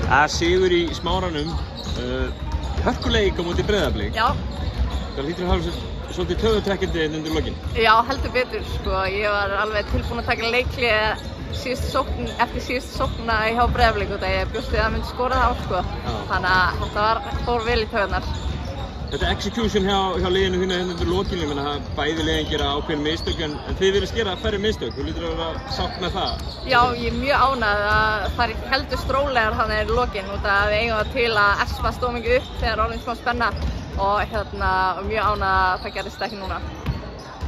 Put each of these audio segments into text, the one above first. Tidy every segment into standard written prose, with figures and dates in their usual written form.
Sigur í Smáranum, hörkuleik á móti Breiðablik. Já. Það hlýtur að hafa svolítið töfutrekkjandi undir lokin. Já, heldur betur, sko. Ég var alveg tilbúin að taka leikli eftir síðustu sóknina hjá Breiðablik og ég bjóst við að myndi skora þá, sko. Þannig að þetta fór vel í töðunar. Þetta execution hjá liðinu þínu undir lokin, ég meina að bæði liðin gera ákveðin mistök en þið virðist gera færri mistök. Þú hlýtur að vera sátt með það. Já, ég er mjög ánægð að það er heldur strólegar þannig í lokin út að við eigum það til að espa stóð mikið upp þegar orðin smá spenna og mjög ánægð að það gerist ekki núna.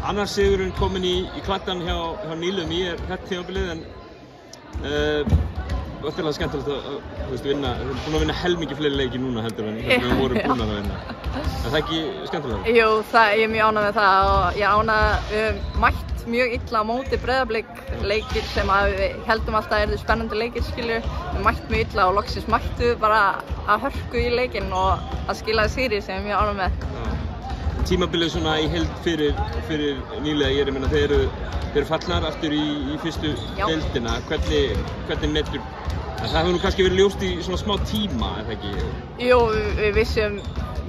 Annar sigurinn kominn í kladdan hjá Nílum í þetta tímabilið en ótrúlega skemmtilegt að vinna. Við erum búin að vinna helmingi fleiri leiki núna heldur en við vorum búin að vinna. Er það ekki skemmtilegt? Jú, ég er mjög ánægð með það og ég er ánægð að við höfum mætt mjög illa á móti Breiðablik, leikir sem við heldum alltaf yrðu spennandi leikir, skilju. Við mætt mjög illa og loksins mættu bara að hörku í leikinn og að skilaði sigri sem ég er mjög ánægð með. Tímabilið svona í heild fyrir nýlega, ég meina þeir eru fallnar aftur í fyrstu deildina. Hvernig metur? Það hefur nú kannski verið ljóst í svona smá tíma, er það ekki? Jú, við vissum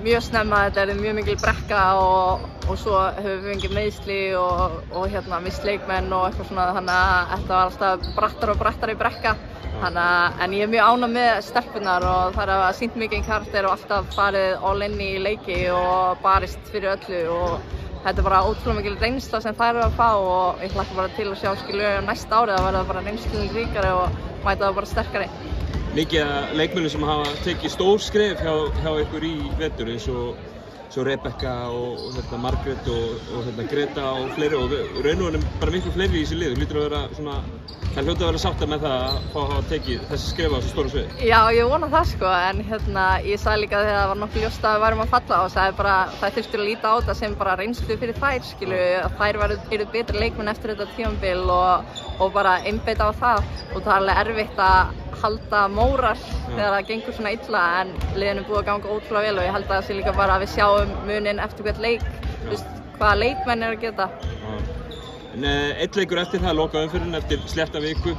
mjög snemma að þetta er mjög mikil brekka og svo höfum við fengið meiðsli og misst leikmenn og eitthvað svona, þannig að þetta var alltaf brattar og brattar í brekka. En ég er mjög ánægð með stelpurnar og þær hafa sýnt mikinn karakter og alltaf farið all in í leiki og barist fyrir öllu og þetta er bara ótrúlega mikil reynsla sem þær eru að fá og ég hlakka bara til að sjá skilju næsta árið að verða bara reynslunni ríkari og mæta það bara sterkari. Mikið af leikmönnum sem hafa tekið stór skref hjá ykkur í vetur eins og Rebekka og Margrét og Greta og fleiri og raun og veru bara miklu fleiri í þessu lið. Hlýtur að vera svona, það hljóta að vera sáttar með það að fá að hafa tekið þessi skref á þessu stóra sviði. Já, ég vona það sko, en ég sagði líka þegar það var nokkuð ljóst að við værum að falla og sagði bara það þurfti að líta á þetta sem bara reynslu fyrir þær, skilju, að þær eru betri leikmenn eftir þetta tímabil og bara einbeita á það og það er alveg erfitt að halda móral þegar það gengur svona illa en liðinu búið að ganga ótrúlega vel og ég held að það sé líka bara að við sjáum muninn eftir hvert leik, hvaða leikmenn eru að geta. En einn leikur eftir það, lokaumferðin eftir slétta viku,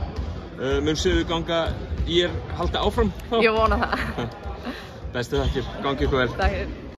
mun Suðurganga halda áfram þá? Ég vona það. Bestu þakkir, gangi ykkur vel. Takk.